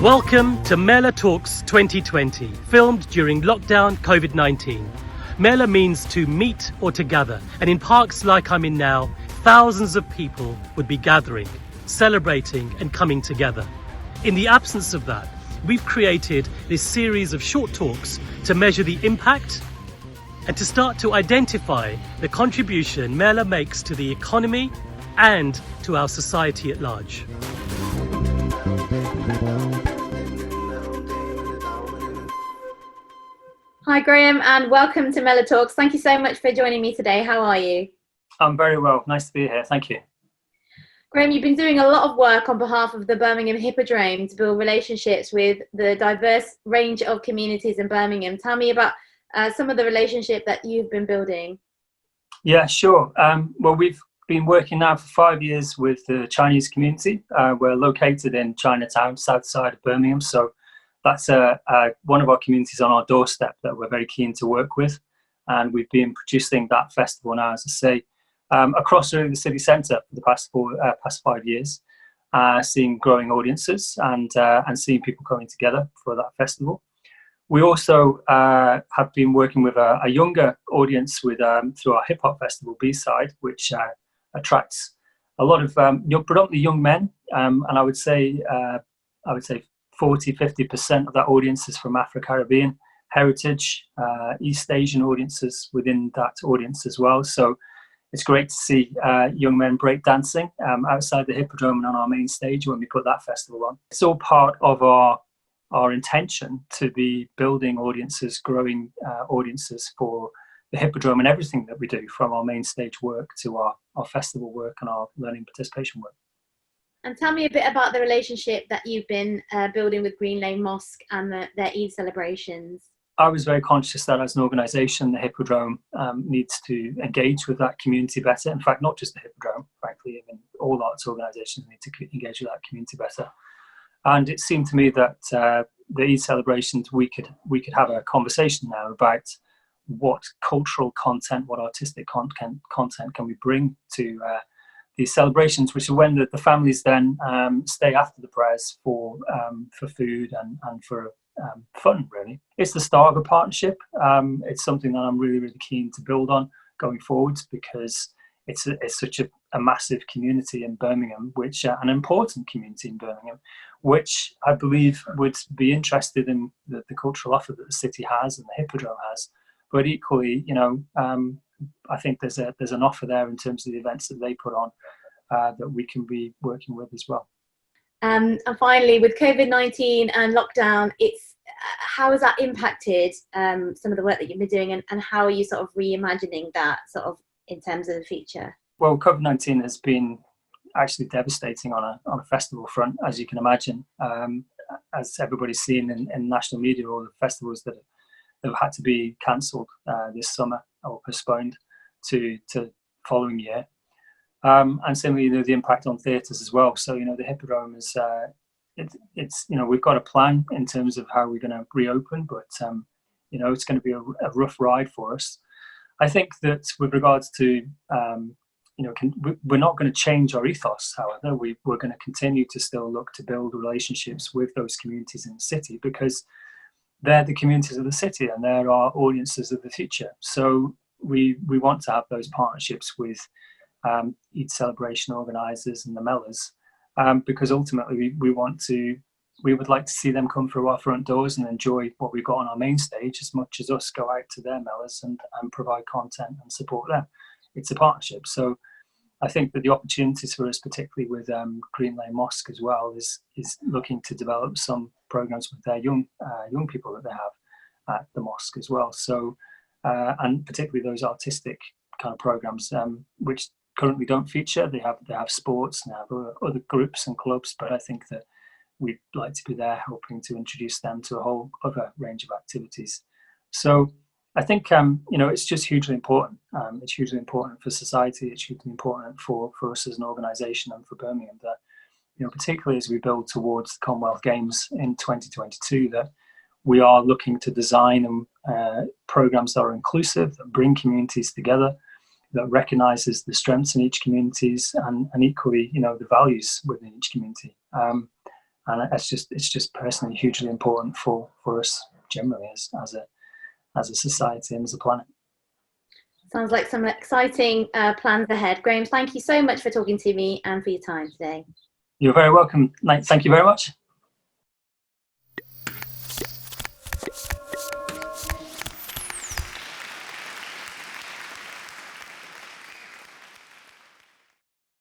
Welcome to Mela Talks 2020, filmed during lockdown COVID-19. Mela means to meet or to gather, and in parks like I'm in now, thousands of people would be gathering, celebrating and coming together. In the absence of that, we've created this series of short talks to measure the impact and to start to identify the contribution Mela makes to the economy and to our society at large. Hi Graham, and welcome to Mela Talks. Thank you so much for joining me today. How are you? I'm very well. Nice to be here. Thank you. Graham, you've been doing a lot of work on behalf of the Birmingham Hippodrome to build relationships with the diverse range of communities in Birmingham. Tell me about some of the relationship that you've been building. Yeah, sure. Well, we've been working now for 5 years with the Chinese community. We're located in Chinatown, south side of Birmingham. So that's one of our communities on our doorstep that we're very keen to work with. And we've been producing that festival now, as I say, across really the city centre for the past 5 years, seeing growing audiences and seeing people coming together for that festival. We also have been working with a younger audience with through our hip hop festival B-side, which attracts a lot of predominantly young men, and I would say 40-50% of that audience is from Afro-Caribbean heritage, East Asian audiences within that audience as well. So it's great to see young men breakdancing outside the Hippodrome and on our main stage when we put that festival on. It's all part of our intention to be building audiences, growing audiences for the Hippodrome and everything that we do, from our main stage work to our festival work and our learning participation work. And tell me a bit about the relationship that you've been building with Green Lane Mosque and their Eid celebrations. I was very conscious that as an organisation, the Hippodrome needs to engage with that community better. In fact, not just the Hippodrome, frankly, even all arts organisations need to engage with that community better. And it seemed to me that the Eid celebrations, we could have a conversation now about what cultural content, what artistic content can we bring to these celebrations, which are when the families then stay after the prayers for food and for fun, really. It's the start of a partnership. It's something that I'm really, really keen to build on going forwards, because it's such a massive community in Birmingham, which an important community in Birmingham, which I believe would be interested in the cultural offer that the city has and the Hippodrome has. But equally, I think there's an offer there in terms of the events that they put on that we can be working with as well. And finally, with COVID-19 and lockdown, how has that impacted some of the work that you've been doing, and how are you sort of reimagining that sort of in terms of the future? Well, COVID-19 has been actually devastating on a festival front, as you can imagine. As everybody's seen in national media, all the festivals that have had to be cancelled this summer or postponed to following year. And similarly, the impact on theatres as well. So, the Hippodrome is, we've got a plan in terms of how we're going to reopen, but, it's going to be a rough ride for us. I think that with regards to, we're not going to change our ethos, however. We're going to continue to still look to build relationships with those communities in the city, because they're the communities of the city and they're our audiences of the future. So we want to have those partnerships with Eid celebration organisers and the Melas, because ultimately we would like to see them come through our front doors and enjoy what we've got on our main stage as much as us go out to their Melas and provide content and support them. It's a partnership. So I think that the opportunities for us, particularly with Green Lane Mosque as well, is looking to develop some programs with their young people that they have at the mosque as well. So and particularly those artistic kind of programs, which currently don't feature. They have sports and have other groups and clubs, but I think that we'd like to be there helping to introduce them to a whole other range of activities. So I think it's just hugely important. It's hugely important for society. It's hugely important for us as an organisation and for Birmingham that, particularly as we build towards the Commonwealth Games in 2022, that we are looking to design programs that are inclusive, that bring communities together, that recognises the strengths in each communities and equally, the values within each community. and it's just personally hugely important for us generally as a society and as a planet. Sounds like some exciting plans ahead. Graham, thank you so much for talking to me and for your time today. You're very welcome. Thank you very much.